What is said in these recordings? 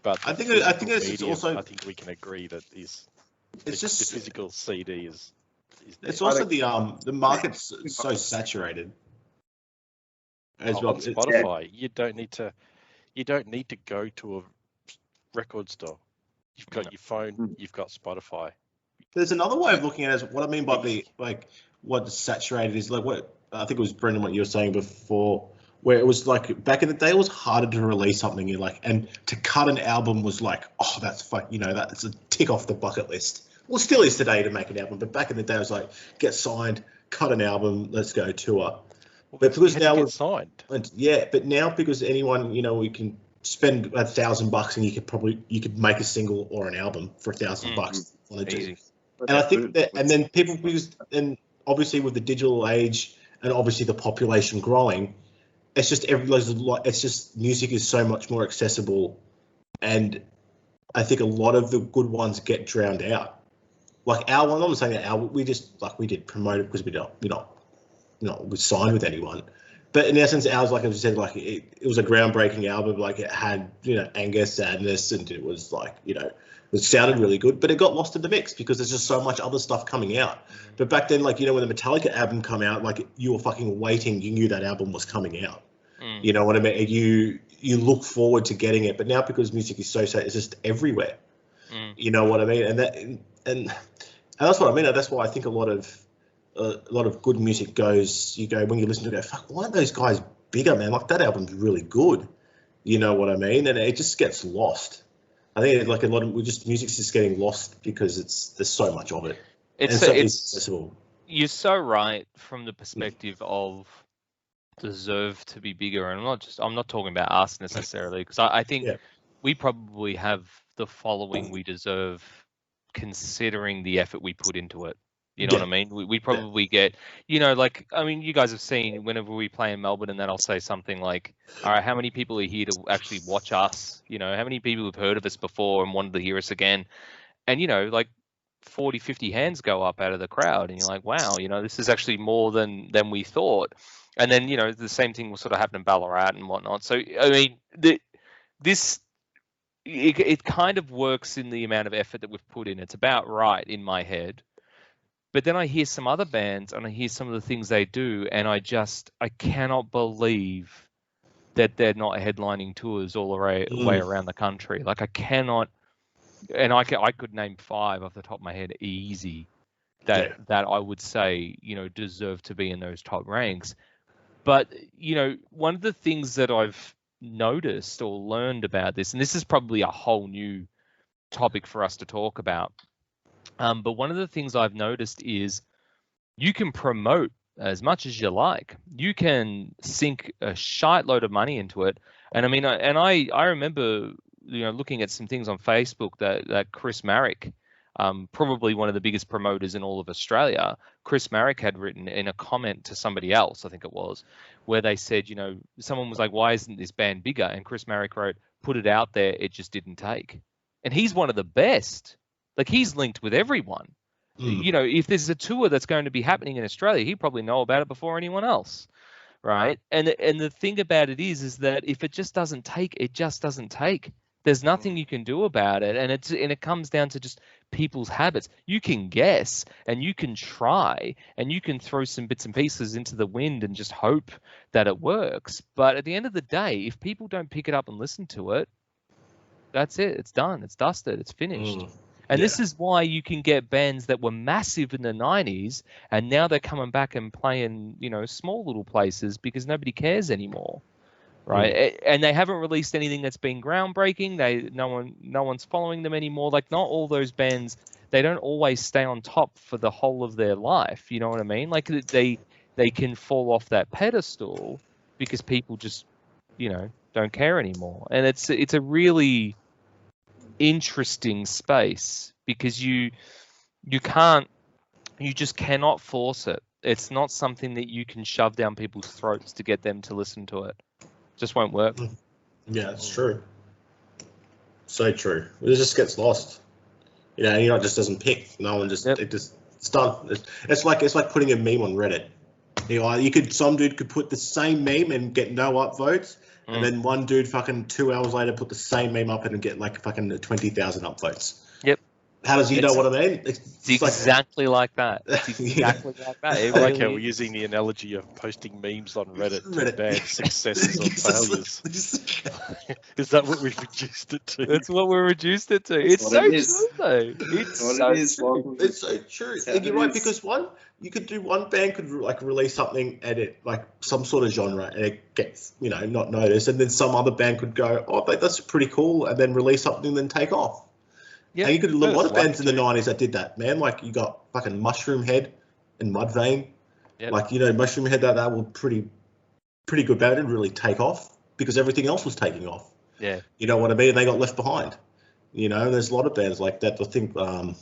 But I think it's medium, also. I think we can agree that It's the just. physical CD is It's also the market's so saturated as well. on Spotify. You don't need to go to a record store. You've got your phone. You've got Spotify. There's another way of looking at it. What I mean by what saturated is like what I think it was Brendan, what you were saying before, where it was like back in the day, it was harder to release something. You like, and to cut an album was like, oh, that's that's a tick off the bucket list. Well, it still is today to make an album, but back in the day, it was like get signed, cut an album, let's go tour. Well, but because now we're signed, but now because anyone we can spend $1,000 and you could make a single or an album for $1,000 on a G. And I think that, and then people, and obviously with the digital age and obviously the population growing, it's just music is so much more accessible, and I think a lot of the good ones get drowned out. Like our one, I'm not saying that our, we did promote it because we signed with anyone, but in essence, ours, like I said, like it was a groundbreaking album. Like it had anger, sadness, and it was like it sounded really good, but it got lost in the mix because there's just so much other stuff coming out. But back then, like, when the Metallica album come out, like you were fucking waiting. You knew that album was coming out. You know what I mean? You look forward to getting it. But now because music is so it's just everywhere. You know what I mean? And that's what I mean. That's why I think a lot of good music goes. When you listen to it, go, fuck, why aren't those guys bigger, man? Like that album's really good. You know what I mean? And it just gets lost. I think like a lot of music's just getting lost because there's so much of it. It's accessible. You're so right from the perspective of deserve to be bigger, and I'm not talking about us necessarily, because I think we probably have the following we deserve considering the effort we put into it. You know what I mean? We probably get, like, I mean, you guys have seen whenever we play in Melbourne and then I'll say something like, all right, how many people are here to actually watch us? How many people have heard of us before and wanted to hear us again? And, like 40, 50 hands go up out of the crowd and you're like, wow, this is actually more than we thought. And then, the same thing will sort of happen in Ballarat and whatnot. So, I mean, it kind of works in the amount of effort that we've put in. It's about right in my head. But then I hear some other bands and I hear some of the things they do, and I cannot believe that they're not headlining tours all the way around the country. Like I cannot, and I could name 5 off the top of my head easy that I would say, deserve to be in those top ranks. But, one of the things that I've noticed or learned about this, and this is probably a whole new topic for us to talk about, but one of the things I've noticed is you can promote as much as you like. You can sink a shite load of money into it. And I mean, I remember, looking at some things on Facebook that Chris Marrick, probably one of the biggest promoters in all of Australia, Chris Marrick had written in a comment to somebody else, I think it was, where they said, someone was like, why isn't this band bigger? And Chris Marrick wrote, put it out there, it just didn't take. And he's one of the best. Like he's linked with everyone. If there's a tour that's going to be happening in Australia, he'd probably know about it before anyone else, right? And the thing about it is that if it just doesn't take, it just doesn't take. There's nothing you can do about it, and it comes down to just people's habits. You can guess, and you can try, and you can throw some bits and pieces into the wind and just hope that it works. But at the end of the day, if people don't pick it up and listen to it, that's it. It's done. It's dusted. It's finished. And this is why you can get bands that were massive in the 90s and now they're coming back and playing, small little places because nobody cares anymore, right? And they haven't released anything that's been groundbreaking. No one's following them anymore. Like not all those bands, they don't always stay on top for the whole of their life. You know what I mean? Like they can fall off that pedestal because people just, don't care anymore. And it's a really interesting space because you just cannot force it. It's not something that you can shove down people's throats to get them to listen to it. Just won't work. Yeah, it's true. So true. It just gets lost. It just doesn't pick. No one just it's done. It's like putting a meme on Reddit. Some dude could put the same meme and get no upvotes, And then one dude fucking 2 hours later put the same meme up and get like fucking 20,000 upvotes. Yep. How does he know what I mean? It's exactly like that. It's exactly like that. It I like really how we're is. using the analogy of posting memes on Reddit to bad successes or failures. Is that what we've reduced it to? That's what we reduced it to. It's so true, though. It's so true. It's so true. And you're right, because one band could like release something and it like some sort of genre and it gets, you know, not noticed, and then some other band could go, oh, that's pretty cool, and then release something and then take off. Yeah, and you could a lot of bands in the 90s that did that, man. Like you got fucking Mushroom Head and Mudvayne. Yep. Like, you know, Mushroom Head, that were pretty good band. It didn't really take off because everything else was taking off. Yeah. You know what I mean? And they got left behind. You know, there's a lot of bands like that. I think. I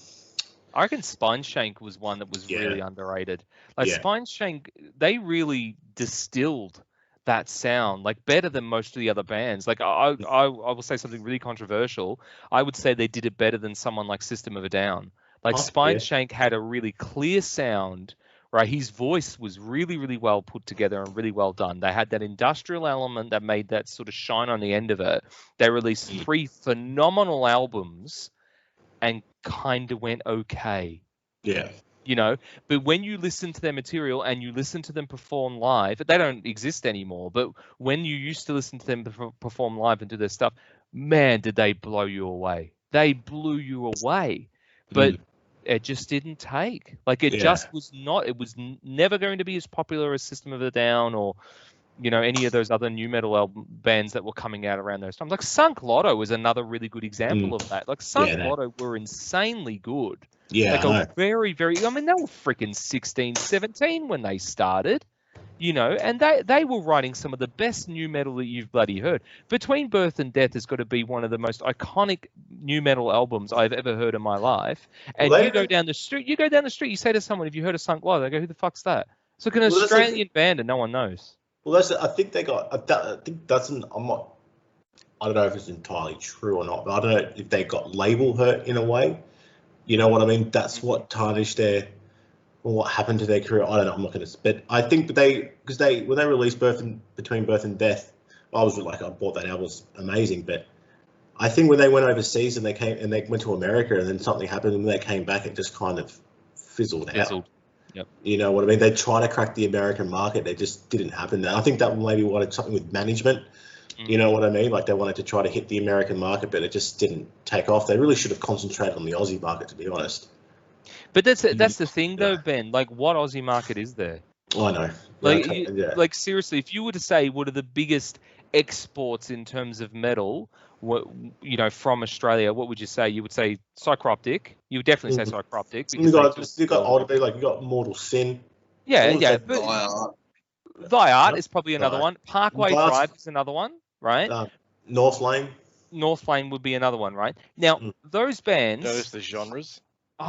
reckon Spineshank was one that was really underrated. Like Spineshank, they really distilled that sound like better than most of the other bands. Like I will say something really controversial. I would say they did it better than someone like System of a Down. Like Spineshank had a really clear sound, right? His voice was really, really well put together and really well done. They had that industrial element that made that sort of shine on the end of it. They released 3 phenomenal albums and kind of went okay. Yeah. You know, but when you listen to their material and you listen to them perform live, they don't exist anymore. But when you used to listen to them perform live and do their stuff, man, did they blow you away. They blew you away. But it just didn't take. Like it just was not, it was never going to be as popular as System of a Down or, you know, any of those other new metal bands that were coming out around those times. Like Sunk Lotto is another really good example of that. Like Sunk Lotto were insanely good. Yeah, like very, very, I mean, they were freaking 16, 17 when they started, you know, and they were writing some of the best new metal that you've bloody heard. Between Birth and Death has got to be one of the most iconic new metal albums I've ever heard in my life. And you go down the street, you say to someone, have you heard of Sunk Lotto? They go, who the fuck's that? It's like an Australian band and no one knows. Well, I think they got, I think that's I don't know if it's entirely true or not, but I don't know if they got label hurt in a way. You know what I mean? That's what tarnished what happened to their career. I don't know. I'm not going to. But I think when they released Between Birth and Death, I bought that album. It was amazing. But I think when they went overseas and they went to America and then something happened and when they came back, it just kind of fizzled out. Yep. You know what I mean? They tried to crack the American market. It just didn't happen. I think that maybe wanted something with management. You know what I mean? Like they wanted to try to hit the American market, but it just didn't take off. They really should have concentrated on the Aussie market, to be honest. But that's the thing, though, Ben. Like, what Aussie market is there? I know. Like seriously, if you were to say what are the biggest exports in terms of metal, you know, from Australia, what would you say? You would say Psychroptic. You would definitely say Psychroptic. You got Mortal Sin. Yeah. Thy Art is probably another one. Parkway Drive is another one, right? North Lane would be another one, right? Now, those bands... Notice the genres.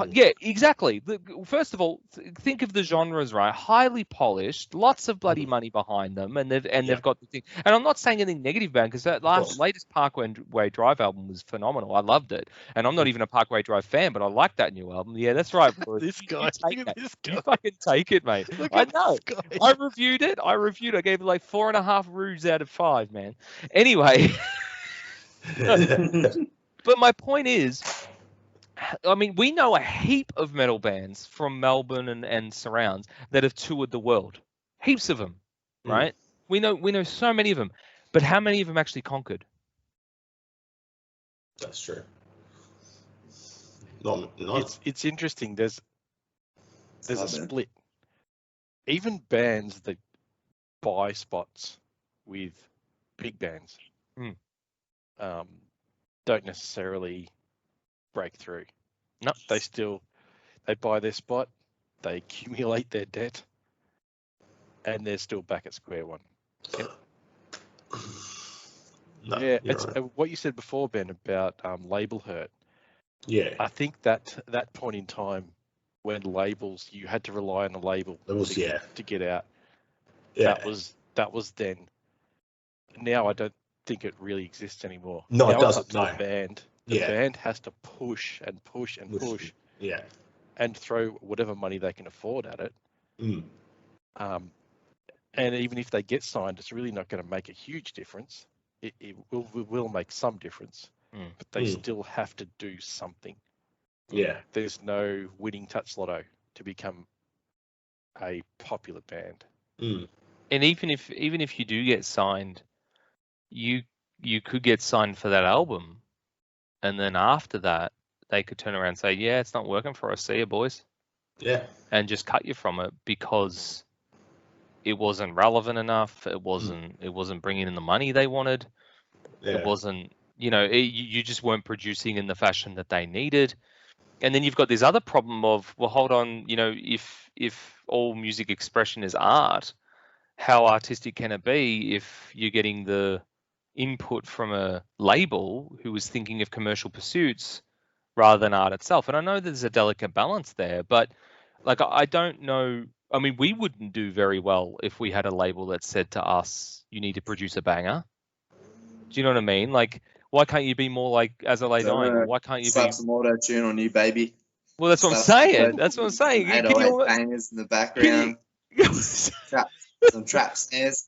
Yeah, exactly. First of all, think of the genres, right? Highly polished, lots of bloody money behind them, and they've got the thing. And I'm not saying anything negative about it, because that latest Parkway Drive album was phenomenal. I loved it, and I'm not even a Parkway Drive fan, but I like that new album. Yeah, that's right. This guy, you fucking take it, mate. I know. I reviewed it. I gave it like 4.5 roos out of 5, man. Anyway, but my point is, I mean, we know a heap of metal bands from Melbourne and surrounds that have toured the world. Heaps of them, right? We know so many of them, but how many of them actually conquered? That's true. It's interesting. There's a split. Even bands that buy spots with big bands don't necessarily break through. No, they buy their spot, they accumulate their debt, and they're still back at square one. Yep. No, yeah, it's right. What you said before, Ben, about label hurt. Yeah, I think that point in time when labels, you had to rely on a label to get out. Yeah, that was then. Now I don't think it really exists anymore. No, now it doesn't. It's up to the band. The band has to push and push and push. Yeah. And throw whatever money they can afford at it. And even if they get signed, it's really not going to make a huge difference. It will make some difference, but they still have to do something. Yeah. There's no winning touch lotto to become a popular band. And even if you do get signed, you could get signed for that album, and then after that they could turn around and say, yeah, it's not working for us, see you boys. Yeah. And just cut you from it because it wasn't relevant enough. It wasn't bringing in the money they wanted. Yeah. It wasn't, you just weren't producing in the fashion that they needed. And then you've got this other problem of, well, hold on, if all music expression is art, how artistic can it be if you're getting the input from a label who is thinking of commercial pursuits rather than art itself? And I know there's a delicate balance there, but like, I don't know. I mean, we wouldn't do very well if we had a label that said to us, you need to produce a banger. Do you know what I mean? Like, why can't you be more like As I Lay Dying? Or why can't you slap some auto tune on you, baby? Well, that's what I'm saying. That's what I'm saying. Bangers in the background. Some trap snares.